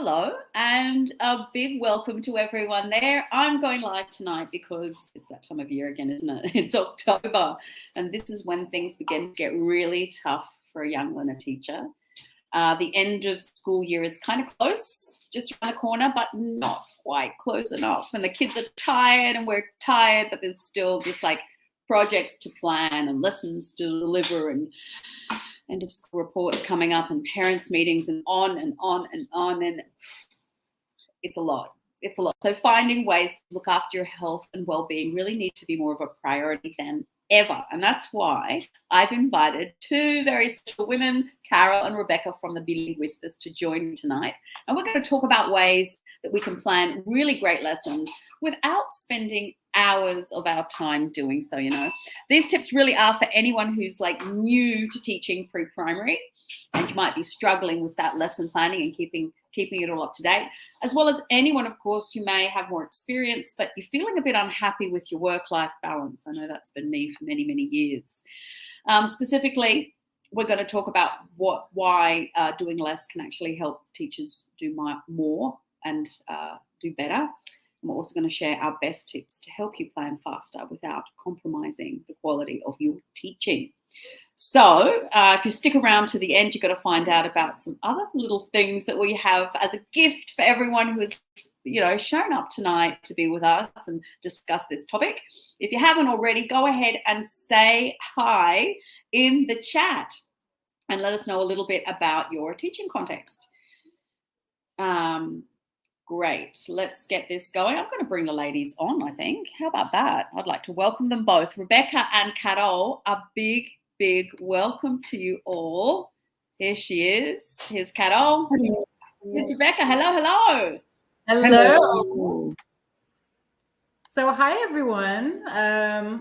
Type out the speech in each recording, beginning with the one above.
Hello, and a big welcome to everyone there. I'm going live tonight because it's that time of year again, isn't it? It's October, and this is when things begin to get really tough for a young learner teacher. The end of school year is kind of close, just around the corner, but not quite close enough. And the kids are tired and we're tired, but there's still just like projects to plan and lessons to deliver and end of school reports coming up and parents meetings and on and on and on. And it's a lot. It's a lot. So finding ways to look after your health and well-being really need to be more of a priority than ever. And that's why I've invited two very special women, Carol and Rebecca from the Bilinguistas, to join me tonight. And we're going to talk about ways that we can plan really great lessons without spending hours of our time doing so, you know. These tips really are for anyone who's like new to teaching pre-primary and you might be struggling with that lesson planning and keeping it all up to date, as well as anyone, of course, who may have more experience, but you're feeling a bit unhappy with your work-life balance. I know that's been me for many, many years. Specifically, we're going to talk about why doing less can actually help teachers do more and do better. And we're also going to share our best tips to help you plan faster without compromising the quality of your teaching. So if you stick around to the end, you're going to find out about some other little things that we have as a gift for everyone who has, you know, shown up tonight to be with us and discuss this topic. If you haven't already, go ahead and say hi in the chat and let us know a little bit about your teaching context. Great. Let's get this going. I'm going to bring the ladies on, I think. How about that? I'd like to welcome them both. Rebecca and Carol, a big welcome to you all. Here she is. Here's Carol. Hello. Here's Rebecca. Hello. Hello. So hi, everyone.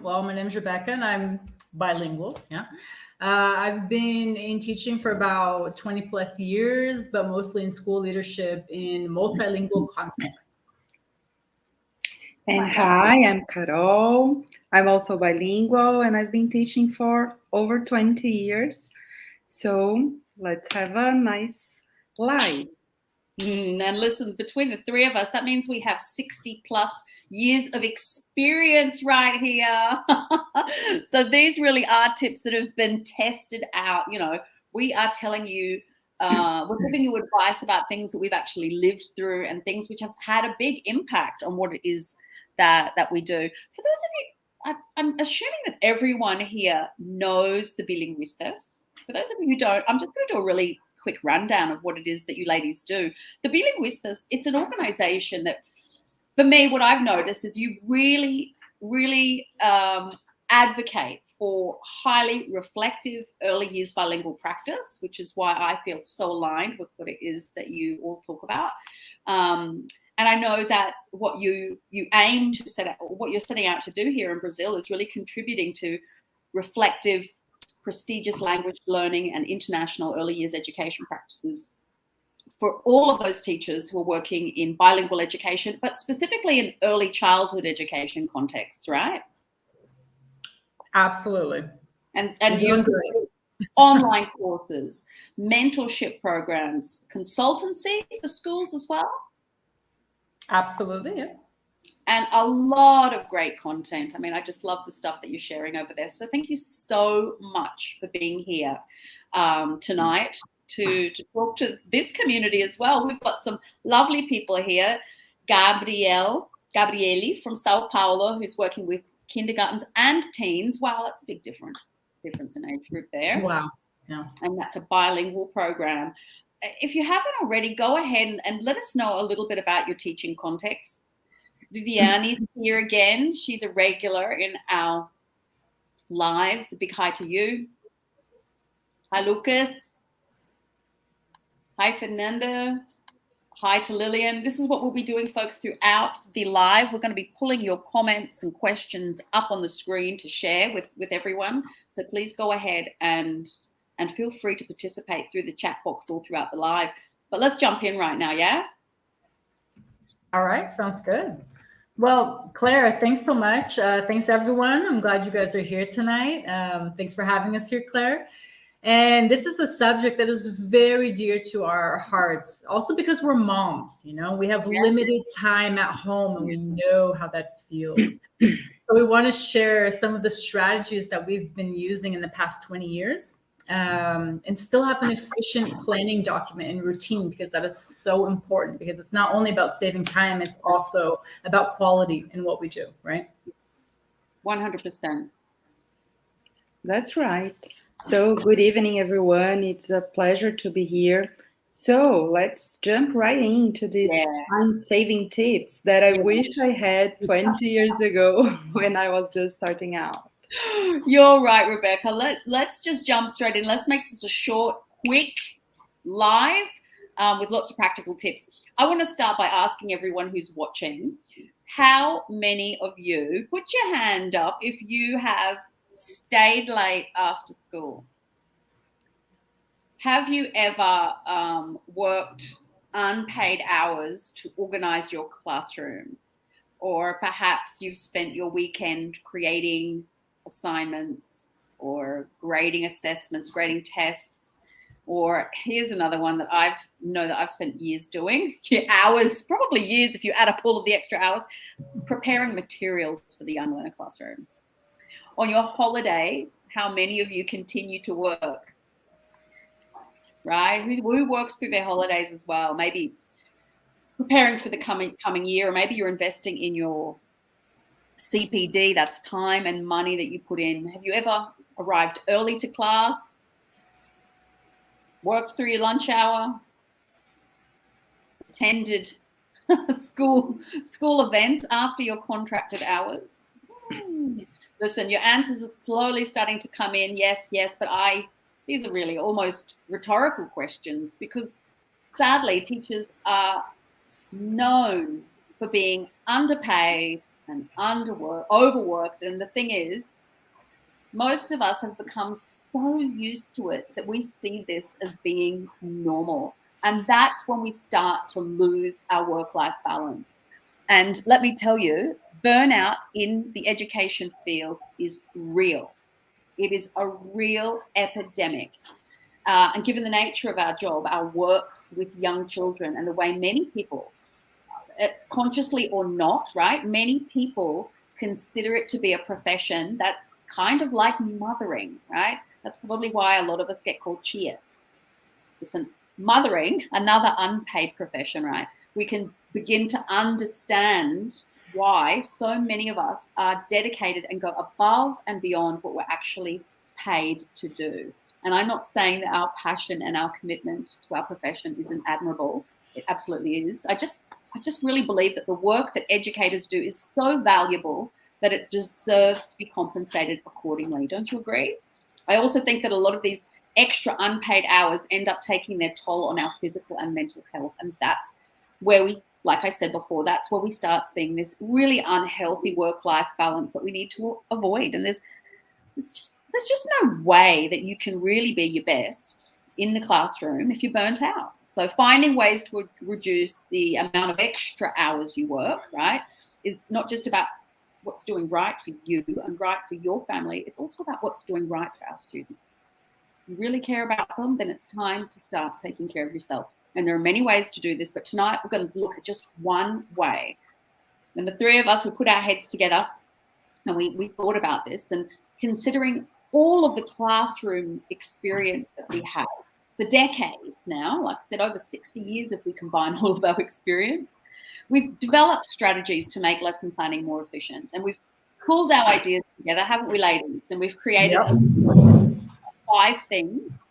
Well, my name is Rebecca and I'm bilingual. Yeah. I've been in teaching for about 20 plus years, but mostly in school leadership in multilingual contexts. And hi, I'm Carol. I'm also bilingual and I've been teaching for over 20 years. So let's have a nice live. And listen, between the three of us, that means we have 60 plus years of experience right here. So these really are tips that have been tested out. You know, we are telling you, we're giving you advice about things that we've actually lived through and things which have had a big impact on what it is that we do. For those of you, I'm assuming that everyone here knows the Bilinguistas. For those of you who don't, I'm just going to do a really quick rundown of what it is that you ladies do. The Bilinguistas, it's an organization that, for me, what I've noticed is you really advocate for highly reflective early years bilingual practice, which is why I feel so aligned with what it is that you all talk about. And I know that what you aim to set out, what you're setting out to do here in Brazil is really contributing to reflective, prestigious language learning and international early years education practices for all of those teachers who are working in bilingual education, but specifically in early childhood education contexts, right? Absolutely. And use online courses, mentorship programs, consultancy for schools as well. Absolutely, yeah. And a lot of great content. I mean, I just love the stuff that you're sharing over there. So thank you so much for being here tonight to talk to this community as well. We've got some lovely people here. Gabriele from Sao Paulo, who's working with kindergartens and teens. Wow, that's a big difference in age group there. Wow. Yeah. And that's a bilingual program. If you haven't already, go ahead and let us know a little bit about your teaching context. Viviani's here again. She's a regular in our lives. A big hi to you. Hi, Lucas. Hi, Fernanda. Hi to Lillian. This is what we'll be doing, folks, throughout the live. We're going to be pulling your comments and questions up on the screen to share with everyone. So please go ahead and feel free to participate through the chat box all throughout the live. But let's jump in right now, yeah? All right, sounds good. Well, Claire, thanks so much. Thanks, everyone. I'm glad you guys are here tonight. Thanks for having us here, Claire. And this is a subject that is very dear to our hearts, also because we're moms, we have limited time at home and we know how that feels. So we want to share some of the strategies that we've been using in the past 20 years and still have an efficient planning document and routine, because that is so important, because it's not only about saving time, it's also about quality in what we do, right? 100%. That's right. So good evening, everyone. It's a pleasure to be here. So let's jump right into these time-saving tips that I wish I had 20 years ago when I was just starting out. You're right, Rebecca. Let's just jump straight in. Let's make this a short, quick, live with lots of practical tips. I want to start by asking everyone who's watching, how many of you, put your hand up if you have stayed late after school? Have you ever worked unpaid hours to organize your classroom? Or perhaps you've spent your weekend creating assignments or grading assessments, grading tests. Or here's another one that I've spent years doing, hours, probably years if you add up all of the extra hours, preparing materials for the Young Learner classroom. On your holiday, how many of you continue to work? Right? Who works through their holidays as well? Maybe preparing for the coming year, or maybe you're investing in your CPD. That's time and money that you put in. Have you ever arrived early to class, worked through your lunch hour, attended school events after your contracted hours? Listen, your answers are slowly starting to come in. Yes, but these are really almost rhetorical questions, because sadly teachers are known for being underpaid and overworked. And the thing is, most of us have become so used to it that we see this as being normal. And that's when we start to lose our work-life balance. And let me tell you, burnout in the education field is real. It is a real epidemic. And given the nature of our job, our work with young children, and the way many people, consciously or not, right, many people consider it to be a profession that's kind of like mothering, right? That's probably why a lot of us get called cheer. It's mothering, another unpaid profession, right? We can begin to understand why so many of us are dedicated and go above and beyond what we're actually paid to do. And I'm not saying that our passion and our commitment to our profession isn't admirable. It absolutely is. I just really believe that the work that educators do is so valuable that it deserves to be compensated accordingly. Don't you agree? I also think that a lot of these extra unpaid hours end up taking their toll on our physical and mental health. And that's where we, like I said before, that's where we start seeing this really unhealthy work-life balance that we need to avoid. And there's just no way that you can really be your best in the classroom if you're burnt out. So finding ways to reduce the amount of extra hours you work, right, is not just about what's doing right for you and right for your family. It's also about what's doing right for our students. If you really care about them, then it's time to start taking care of yourself. And there are many ways to do this, but tonight we're going to look at just one way. And the three of us, we put our heads together and we thought about this, and considering all of the classroom experience that we have for decades now, like I said, over 60 years if we combine all of our experience, we've developed strategies to make lesson planning more efficient. And we've pulled our ideas together, haven't we, ladies? And we've created 5 things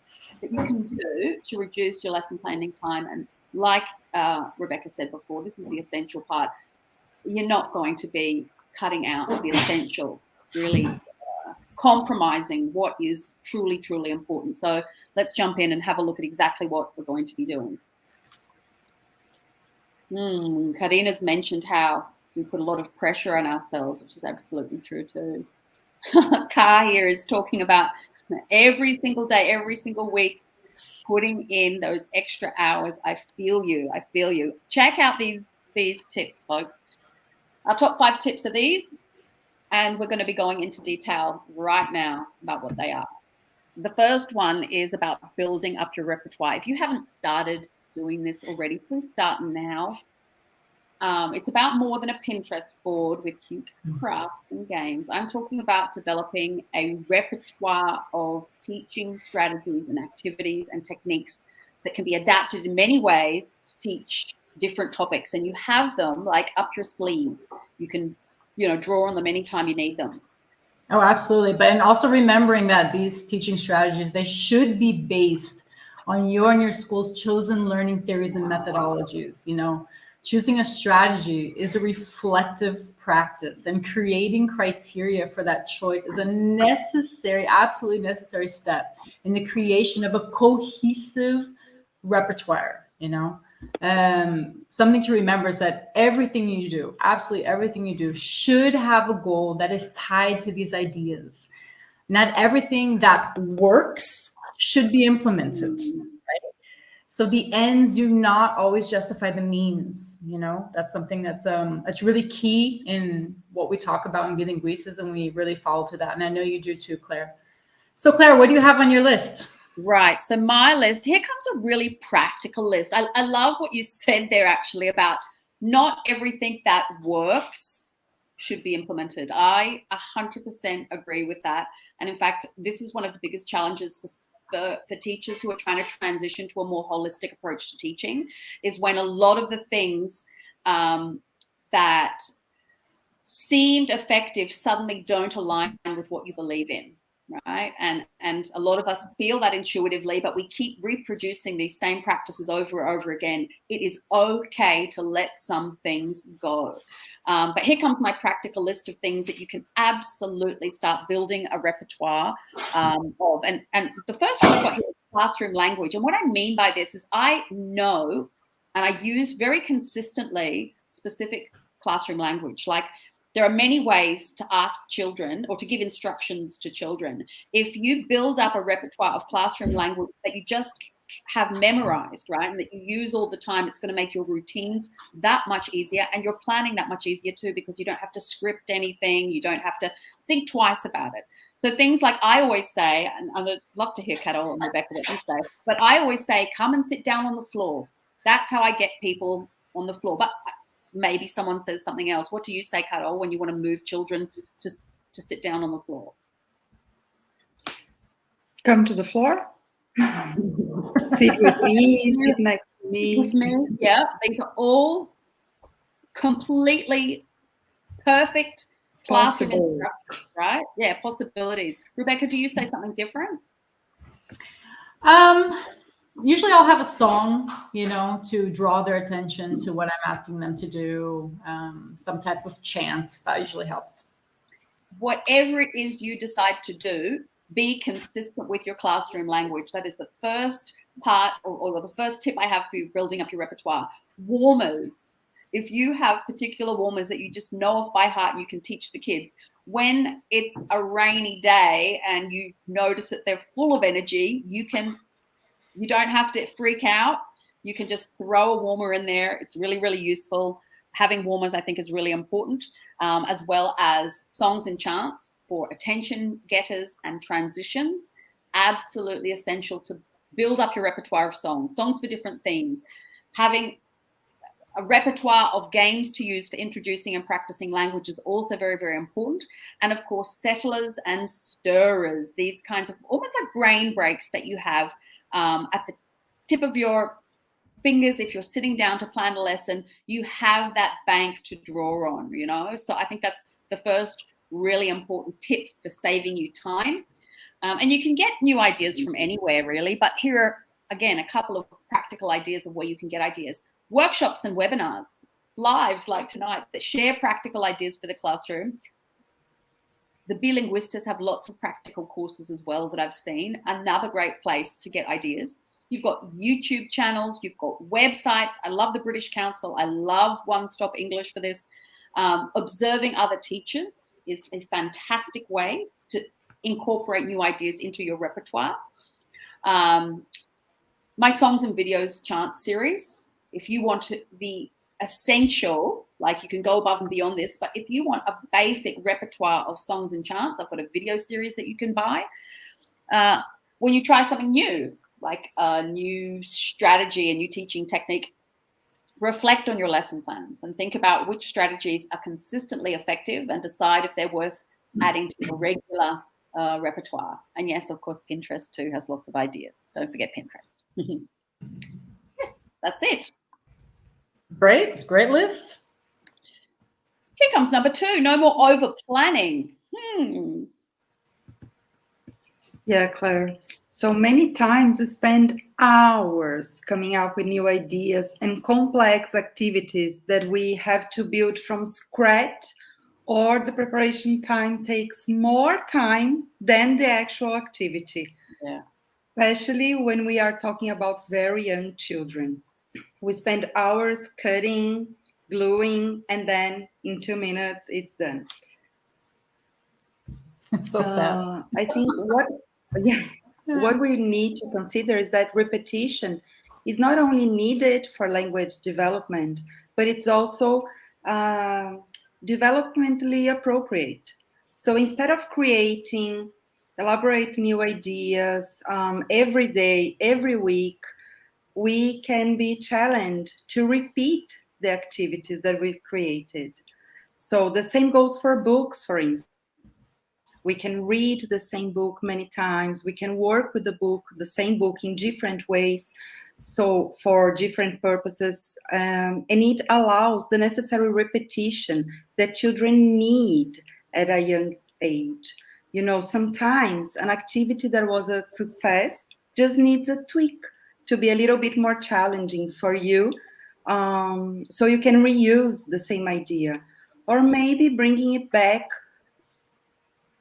that you can do to reduce your lesson planning time. And like Rebecca said before, this is the essential part. You're not going to be cutting out the essential, really compromising what is truly, truly important. So let's jump in and have a look at exactly what we're going to be doing. Karina's mentioned how we put a lot of pressure on ourselves, which is absolutely true too. Kar here is talking about every single day, every single week, putting in those extra hours. I feel you. I feel you. Check out these tips, folks. Our top 5 tips are these, and we're going to be going into detail right now about what they are. the first one is about building up your repertoire. If you haven't started doing this already, please start now. It's about more than a Pinterest board with cute crafts and games. I'm talking about developing a repertoire of teaching strategies and activities and techniques that can be adapted in many ways to teach different topics. And you have them like up your sleeve. You can, draw on them anytime you need them. Oh, absolutely. But and also remembering that these teaching strategies, they should be based on your and your school's chosen learning theories and methodologies. Choosing a strategy is a reflective practice, and creating criteria for that choice is a necessary, absolutely necessary step in the creation of a cohesive repertoire. Something to remember is that everything you do, absolutely everything you do, should have a goal that is tied to these ideas. Not everything that works should be implemented. So the ends do not always justify the means. That's something that's really key in what we talk about in Bilinguistas, and we really follow to that. And I know you do too, Claire. So Claire, what do you have on your list? Right. So my list, here comes a really practical list. I love what you said there actually about not everything that works should be implemented. I 100% agree with that. And in fact, this is one of the biggest challenges for teachers who are trying to transition to a more holistic approach to teaching, is when a lot of the things that seemed effective suddenly don't align with what you believe in. Right. And a lot of us feel that intuitively, but we keep reproducing these same practices over and over again. It is okay to let some things go. But here comes my practical list of things that you can absolutely start building a repertoire of. And the first one I've got here is classroom language. And what I mean by this is I know, and I use very consistently, specific classroom language. Like, there are many ways to ask children or to give instructions to children. If you build up a repertoire of classroom language that you just have memorized, right, and that you use all the time, it's going to make your routines that much easier, and your planning that much easier too, because you don't have to script anything. You don't have to think twice about it. So things like, I always say, and I'd love to hear Carol and Rebecca what you say, but I always say, come and sit down on the floor. That's how I get people on the floor. But maybe someone says something else. What do you say, Carol, when you want to move children to sit down on the floor? Come to the floor. Sit with me, sit next to me. With me. Yeah, these are all completely perfect classroom instructions, right? Yeah, possibilities. Rebecca, do you say something different? Usually I'll have a song, to draw their attention to what I'm asking them to do. Some type of chant, that usually helps. Whatever it is you decide to do, be consistent with your classroom language. That is the first part, or the first tip I have for you building up your repertoire. Warmers. If you have particular warmers that you just know off by heart and you can teach the kids, when it's a rainy day and you notice that they're full of energy, you don't have to freak out. You can just throw a warmer in there. It's really, really useful. Having warmers, I think, is really important, as well as songs and chants for attention getters and transitions. Absolutely essential to build up your repertoire of songs for different themes. Having a repertoire of games to use for introducing and practicing language is also very, very important. And of course, settlers and stirrers, these kinds of almost like brain breaks that you have at the tip of your fingers. If you're sitting down to plan a lesson, you have that bank to draw on, So I think that's the first really important tip for saving you time. And you can get new ideas from anywhere, really. But here are, again, a couple of practical ideas of where you can get ideas. Workshops and webinars, lives like tonight, that share practical ideas for the classroom. The Bilinguistas have lots of practical courses as well that I've seen. Another great place to get ideas. You've got YouTube channels, you've got websites. I love the British Council. I love One Stop English for this. Observing other teachers is a fantastic way to incorporate new ideas into your repertoire. My songs and videos chant series. If you want the essential, like you can go above and beyond this, but if you want a basic repertoire of songs and chants, I've got a video series that you can buy. when you try something new, like a new strategy, a new teaching technique, reflect on your lesson plans and think about which strategies are consistently effective and decide if they're worth adding to your regular repertoire. And yes, of course, Pinterest too has lots of ideas. Don't forget Pinterest. Yes, that's it. Great list. Here comes number 2, no more over planning. Yeah, Claire. So many times we spend hours coming up with new ideas and complex activities that we have to build from scratch, or the preparation time takes more time than the actual activity. Yeah. Especially when we are talking about very young children. We spend hours cutting, gluing, and then in 2 minutes it's done. It's so sad. I think what we need to consider is that repetition is not only needed for language development, but it's also developmentally appropriate. So instead of creating elaborate new ideas every day, every week, we can be challenged to repeat the activities that we've created. So the same goes for books, for instance. We can read the same book many times. We can work with the same book in different ways, so for different purposes. And it allows the necessary repetition that children need at a young age. You know, sometimes an activity that was a success just needs a tweak to be a little bit more challenging for you. So you can reuse the same idea, or maybe bringing it back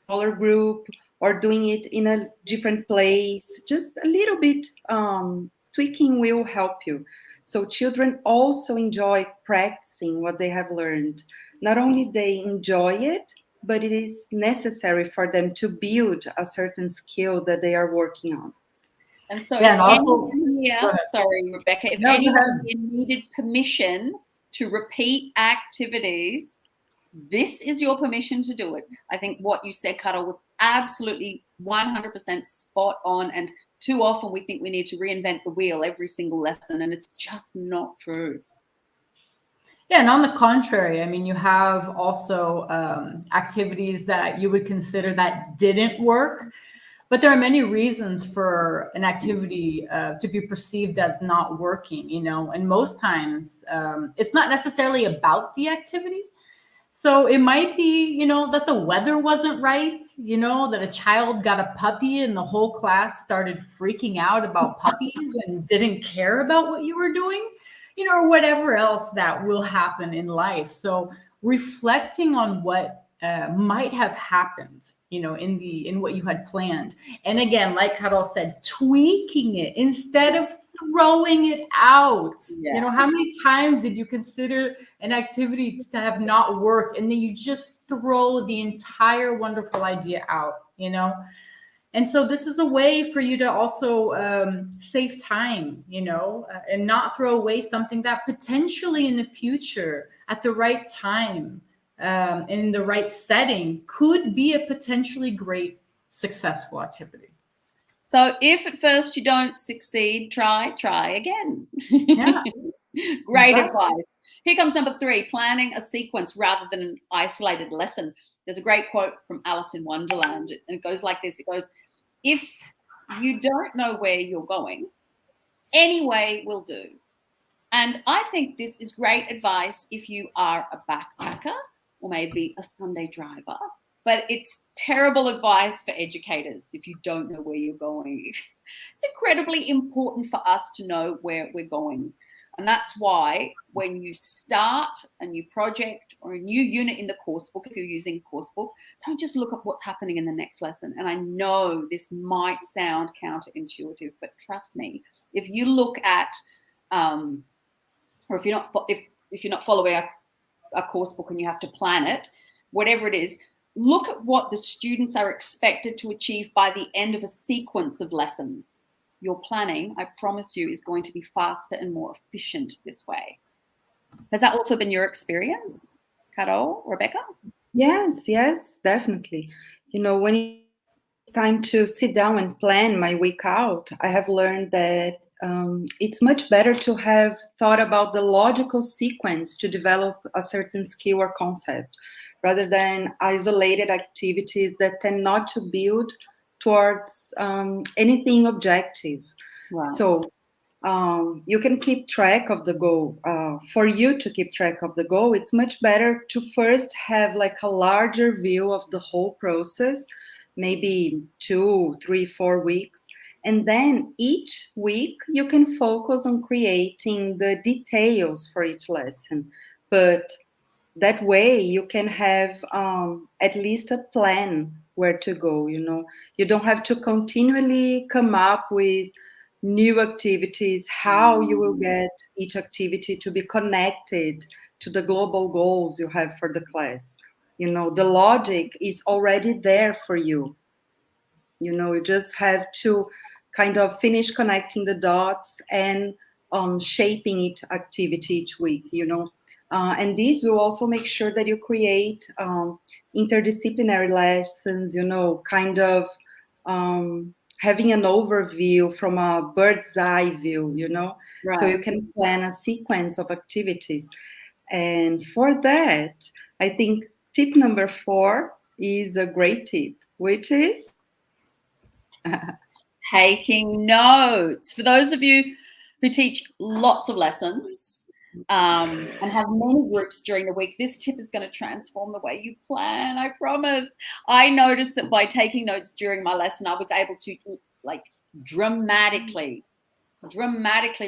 smaller group, or doing it in a different place. Just a little bit tweaking will help you. So children also enjoy practicing what they have learned. Not only they enjoy it, but it is necessary for them to build a certain skill that they are working on. And so Yeah, and also, sorry, Rebecca, if anyone needed permission to repeat activities, this is your permission to do it. I think what you said, Carol, was absolutely 100% spot on. And too often we think we need to reinvent the wheel every single lesson, and it's just not true. Yeah, and on the contrary, I mean, you have also activities that you would consider that didn't work, but there are many reasons for an activity to be perceived as not working, you know, and most times it's not necessarily about the activity. So it might be, you know, that the weather wasn't right, you know, that a child got a puppy and the whole class started freaking out about puppies and didn't care about what you were doing, you know, or whatever else that will happen in life. So reflecting on what might have happened, you know, in what you had planned. And again, like Carol said, tweaking it instead of throwing it out. Yeah. You know, how many times did you consider an activity to have not worked and then you just throw the entire wonderful idea out, you know? And so this is a way for you to also save time, you know, and not throw away something that potentially in the future at the right time, in the right setting, could be a potentially great, successful activity. So if at first you don't succeed, try again. Yeah. Great advice. Here comes number 3, planning a sequence rather than an isolated lesson. There's a great quote from Alice in Wonderland, and it goes like this. It goes, if you don't know where you're going, any way will do. And I think this is great advice if you are a backpacker or maybe a Sunday driver, but it's terrible advice for educators if you don't know where you're going. It's incredibly important for us to know where we're going. And that's why when you start a new project or a new unit in the course book, if you're using a course book, don't just look at what's happening in the next lesson. And I know this might sound counterintuitive, but trust me, if you look at, or if you're not following a course book and you have to plan it, whatever it is, look at what the students are expected to achieve by the end of a sequence of lessons. Your planning, I promise you, is going to be faster and more efficient this way. Has that also been your experience, Carol, Rebecca? Yes, definitely. You know, when you time to sit down and plan my week out, I have learned that it's much better to have thought about the logical sequence to develop a certain skill or concept, rather than isolated activities that tend not to build towards anything objective. Wow. So you can keep track of the goal. For you to keep track of the goal, it's much better to first have like a larger view of the whole process, maybe 2, 3, 4 weeks. And then each week you can focus on creating the details for each lesson. But that way you can have at least a plan where to go. You don't have to continually come up with new activities, how you will get each activity to be connected to the global goals you have for the class. The logic is already there for you. You just have to kind of finish connecting the dots and shaping each activity each week. And this will also make sure that you create interdisciplinary lessons, kind of having an overview from a bird's eye view, Right. So you can plan a sequence of activities. And for that, I think tip number 4 is a great tip, which is taking notes. For those of you who teach lots of lessons and have many groups during the week, this tip is going to transform the way you plan, I promise. I noticed that by taking notes during my lesson, I was able to dramatically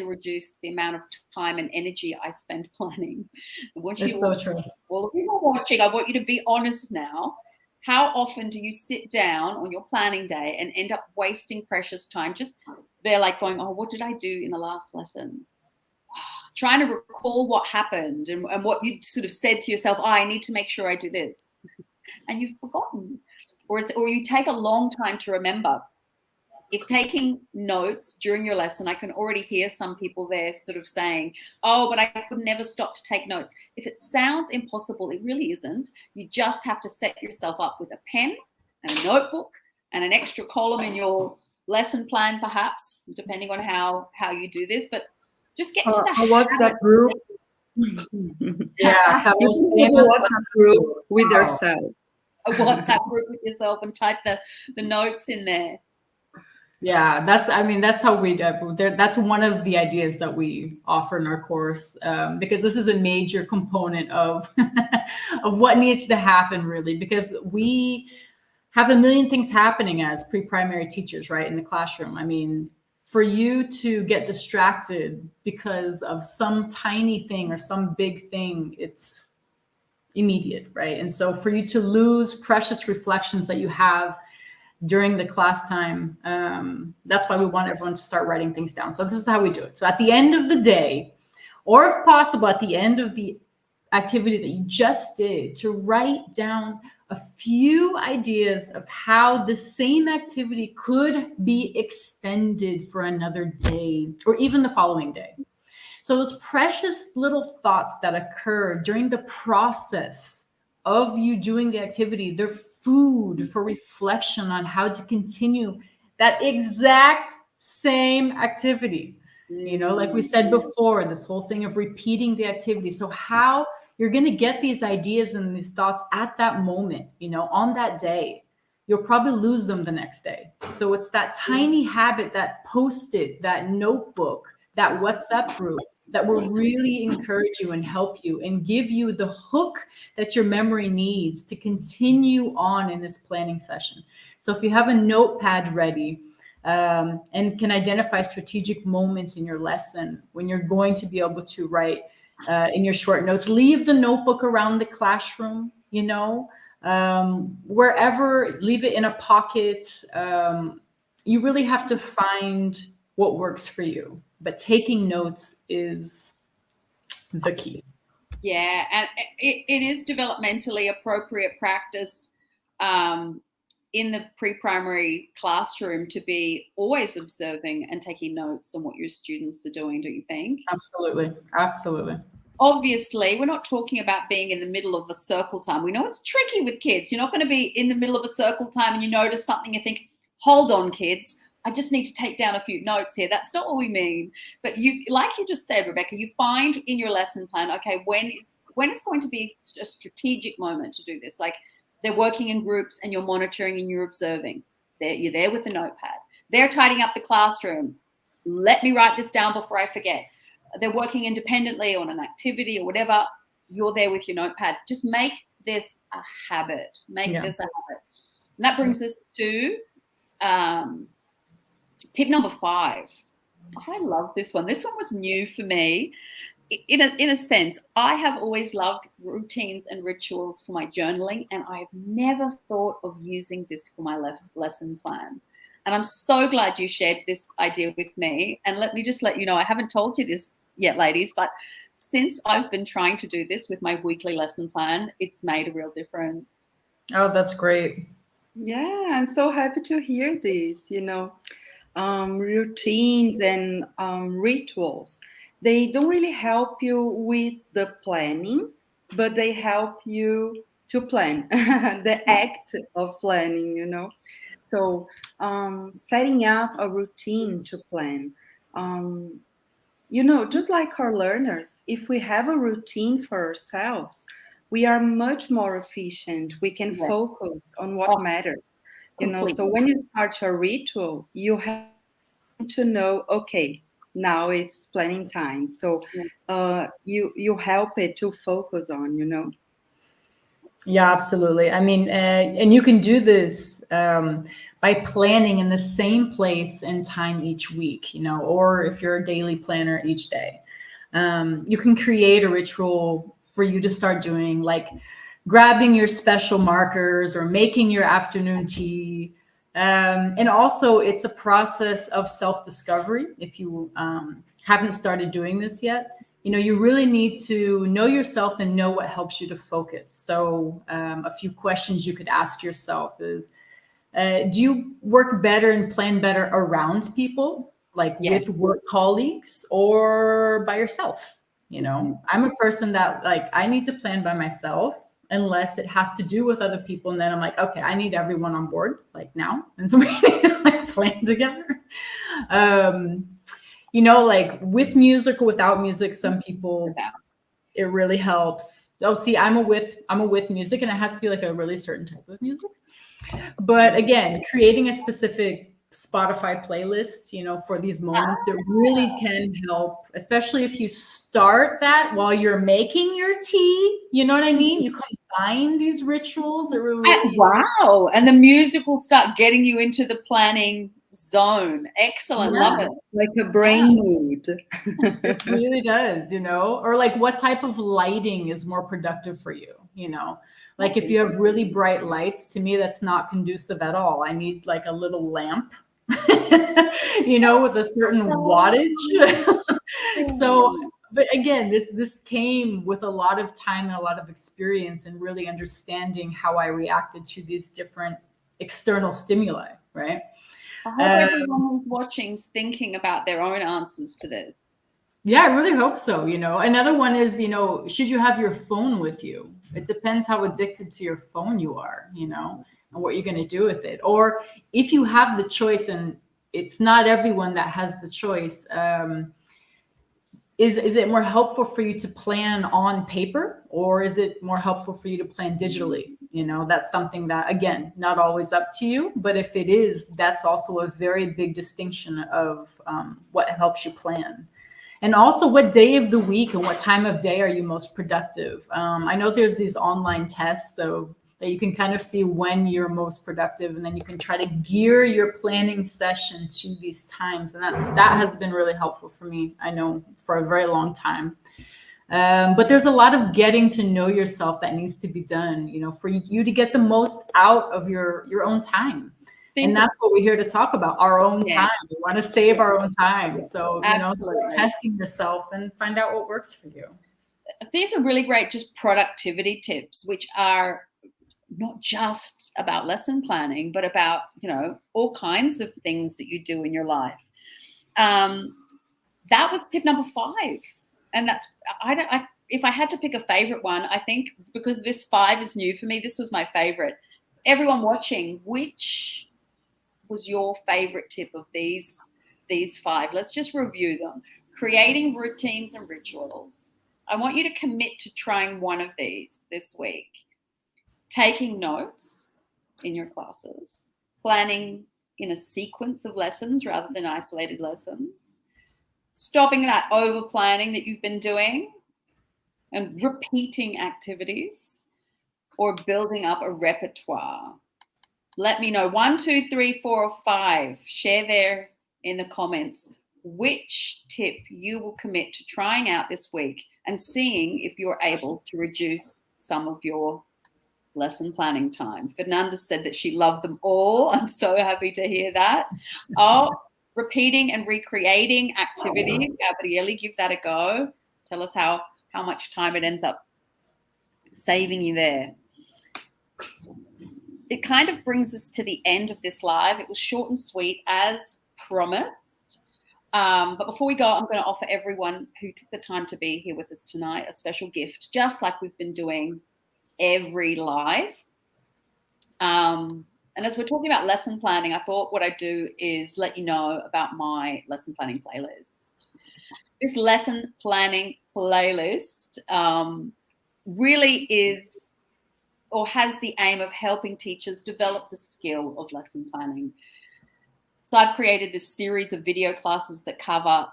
reduce the amount of time and energy I spend planning. It's so true. All of you are watching, I want you to be honest now. How often do you sit down on your planning day and end up wasting precious time? Just they're like going, oh, what did I do in the last lesson? Trying to recall what happened and what you sort of said to yourself, I need to make sure I do this. And you've forgotten. Or you take a long time to remember. If taking notes during your lesson, I can already hear some people there sort of saying, oh, but I could never stop to take notes. If it sounds impossible, it really isn't. You just have to set yourself up with a pen and a notebook and an extra column in your lesson plan, perhaps, depending on how you do this. But just get into the WhatsApp group. Yeah, you can have a WhatsApp group with yourself. A WhatsApp group with yourself and type the notes in there. Yeah, that's how we do. That's one of the ideas that we offer in our course, because this is a major component of of what needs to happen, really, because we have a million things happening as pre-primary teachers, right, in the classroom. I mean, for you to get distracted because of some tiny thing or some big thing, it's immediate, right? And so for you to lose precious reflections that you have during the class time, that's why we want everyone to start writing things down. So this is how we do it. So at the end of the day, or if possible, at the end of the activity that you just did, to write down a few ideas of how the same activity could be extended for another day or even the following day. So those precious little thoughts that occur during the process of you doing the activity, they're food for reflection on how to continue that exact same activity. Like we said before, this whole thing of repeating the activity. So how you're going to get these ideas and these thoughts at that moment, on that day. You'll probably lose them the next day. So it's that tiny habit, that Post-it, that notebook, that WhatsApp group that will really encourage you and help you and give you the hook that your memory needs to continue on in this planning session. So if you have a notepad ready and can identify strategic moments in your lesson when you're going to be able to write in your short notes, leave the notebook around the classroom, wherever, leave it in a pocket. You really have to find what works for you, but taking notes is the key. Yeah, and it is developmentally appropriate practice in the pre-primary classroom to be always observing and taking notes on what your students are doing, don't you think? Absolutely. Obviously, we're not talking about being in the middle of a circle time. We know it's tricky with kids. You're not going to be in the middle of a circle time and you notice something, you think, hold on, kids. I just need to take down a few notes here. That's not what we mean. But you, like you just said, Rebecca, you find in your lesson plan, okay, when is going to be a strategic moment to do this? Like they're working in groups and you're monitoring and you're observing. You're there with a notepad. They're tidying up the classroom. Let me write this down before I forget. They're working independently on an activity or whatever. You're there with your notepad. Just make this a habit. Make this a habit. And that brings us to tip number 5. I love this one. This one was new for me. In a sense, I have always loved routines and rituals for my journaling, and I have never thought of using this for my lesson plan. And I'm so glad you shared this idea with me. And let me just let you know, I haven't told you this yet, ladies, but since I've been trying to do this with my weekly lesson plan, it's made a real difference. Oh, that's great. Yeah, I'm so happy to hear this, routines and rituals. They don't really help you with the planning, but they help you to plan, the act of planning. So setting up a routine to plan. Just like our learners, if we have a routine for ourselves, we are much more efficient. We can focus on what matters. So when you start your ritual, you have to know, okay, now it's planning time. So you help it to focus on. Yeah, absolutely. I mean, and you can do this by planning in the same place and time each week, or if you're a daily planner each day. You can create a ritual for you to start doing, like grabbing your special markers or making your afternoon tea. And also, it's a process of self-discovery. If you haven't started doing this yet, you really need to know yourself and know what helps you to focus. So a few questions you could ask yourself is, do you work better and plan better around people, like with work colleagues, or by yourself? I'm a person that I need to plan by myself unless it has to do with other people. And then I'm like, okay, I need everyone on board now. And so we need to plan together. Like with music or without music, some people, it really helps. Oh, see, I'm a with music, and it has to be like a really certain type of music. But again, creating a specific Spotify playlist, for these moments, that really can help, especially if you start that while you're making your tea. You know what I mean? You combine these rituals. Wow. And the music will start getting you into the planning zone. Excellent. Love it. Like a brain mood. It really does, or like what type of lighting is more productive for you, like if you have really bright lights, to me, that's not conducive at all. I need like a little lamp, with a certain wattage. So, but again, this came with a lot of time and a lot of experience and really understanding how I reacted to these different external stimuli, right? I hope everyone who's watching is thinking about their own answers to this. Yeah, I really hope so. Another one is, should you have your phone with you? It depends how addicted to your phone you are, and what you're going to do with it. Or if you have the choice, and it's not everyone that has the choice, is it more helpful for you to plan on paper, or is it more helpful for you to plan digitally? That's something that, again, not always up to you, but if it is, that's also a very big distinction of what helps you plan. And also, what day of the week and what time of day are you most productive? I know there's these online tests so that you can kind of see when you're most productive, and then you can try to gear your planning session to these times. And that has been really helpful for me, I know, for a very long time. But there's a lot of getting to know yourself that needs to be done, for you to get the most out of your own time. And that's what we're here to talk about, our own time. We want to save our own time. So, testing yourself and find out what works for you. These are really great, just productivity tips, which are not just about lesson planning, but about, all kinds of things that you do in your life. That was tip number 5. And that's, if I had to pick a favorite one, I think because this 5 is new for me, this was my favorite. Everyone watching, which was your favorite tip of these 5? Let's just review them. Creating routines and rituals. I want you to commit to trying one of these this week. Taking notes in your classes. Planning in a sequence of lessons rather than isolated lessons. Stopping that over planning that you've been doing and repeating activities, or building up a repertoire. Let me know. 1, 2, 3, 4, or 5. Share there in the comments which tip you will commit to trying out this week and seeing if you're able to reduce some of your lesson planning time. Fernanda said that she loved them all. I'm so happy to hear that. Oh, repeating and recreating activities. Gabriele, give that a go. Tell us how much time it ends up saving you there. It kind of brings us to the end of this live. It was short and sweet as promised. But before we go, I'm going to offer everyone who took the time to be here with us tonight a special gift, just like we've been doing every live. And as we're talking about lesson planning, I thought what I'd do is let you know about my lesson planning playlist. This lesson planning playlist really is or has the aim of helping teachers develop the skill of lesson planning. So I've created this series of video classes that cover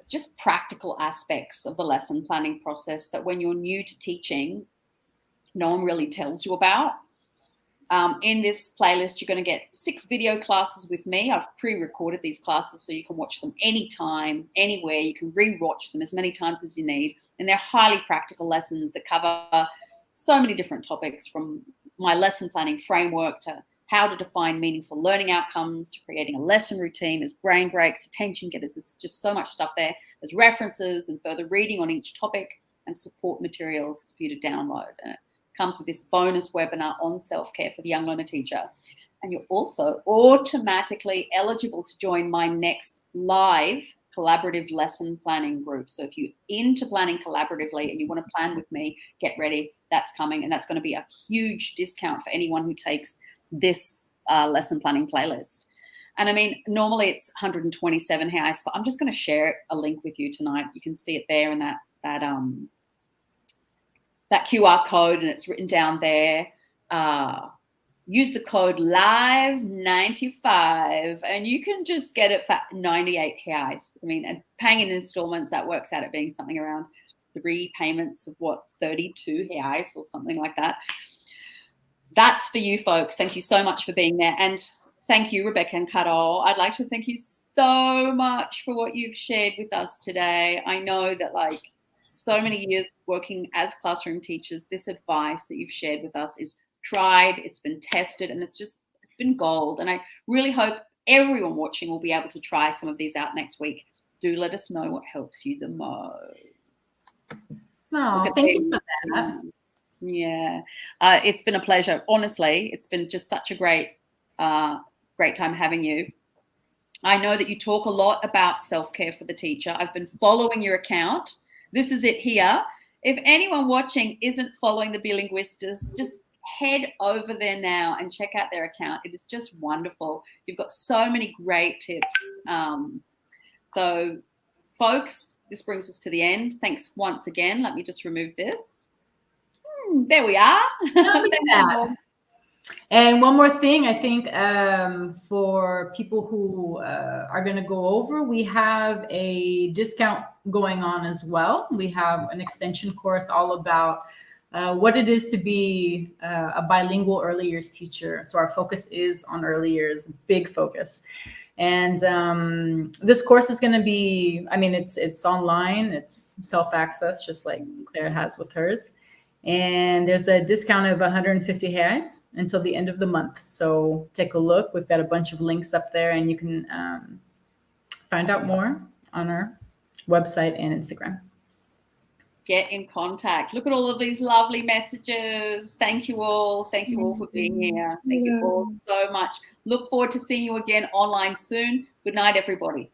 just practical aspects of the lesson planning process that when you're new to teaching, no one really tells you about. In this playlist, you're going to get 6 video classes with me. I've pre-recorded these classes so you can watch them anytime, anywhere. You can re-watch them as many times as you need. And they're highly practical lessons that cover so many different topics, from my lesson planning framework to how to define meaningful learning outcomes to creating a lesson routine. There's brain breaks, attention getters. There's just so much stuff there. There's references and further reading on each topic and support materials for you to download. And it comes with this bonus webinar on self-care for the young learner teacher. And you're also automatically eligible to join my next live collaborative lesson planning group. So if you're into planning collaboratively and you want to plan with me, get ready. That's coming. And that's going to be a huge discount for anyone who takes this lesson planning playlist. And I mean, normally it's 127 reais, but I'm just going to share a link with you tonight. You can see it there in that QR code, and it's written down there. Use the code LIVE95 and you can just get it for 98 reais. I mean, and paying in installments, that works out at being something around 3 payments of 32 reais or something like that. That's for you folks. Thank you so much for being there. And thank you, Rebecca and Carol. I'd like to thank you so much for what you've shared with us today. I know that so many years working as classroom teachers, this advice that you've shared with us is tried, it's been tested, and it's been gold. And I really hope everyone watching will be able to try some of these out next week. Do let us know what helps you the most. Oh, thank you for that. Yeah, it's been a pleasure. Honestly, it's been just such a great time having you. I know that you talk a lot about self-care for the teacher. I've been following your account. This is it here. If anyone watching isn't following the Bilinguistas, just head over there now and check out their account. It is just wonderful. You've got so many great tips. So, folks, this brings us to the end. Thanks once again. Let me just remove this. There we are. And one more thing, I think for people who are going to go over, we have a discount going on as well. We have an extension course all about what it is to be a bilingual early years teacher. So our focus is on early years, big focus. And this course is going to be, I mean, it's online, it's self-access, just like Claire has with hers. And there's a discount of 150 reais until the end of the month. So take a look. We've got a bunch of links up there, and you can find out more on our website and Instagram. Get in contact. Look at all of these lovely messages. Thank you all. Thank you all for being here. Thank you all so much. Look forward to seeing you again online soon. Good night, everybody.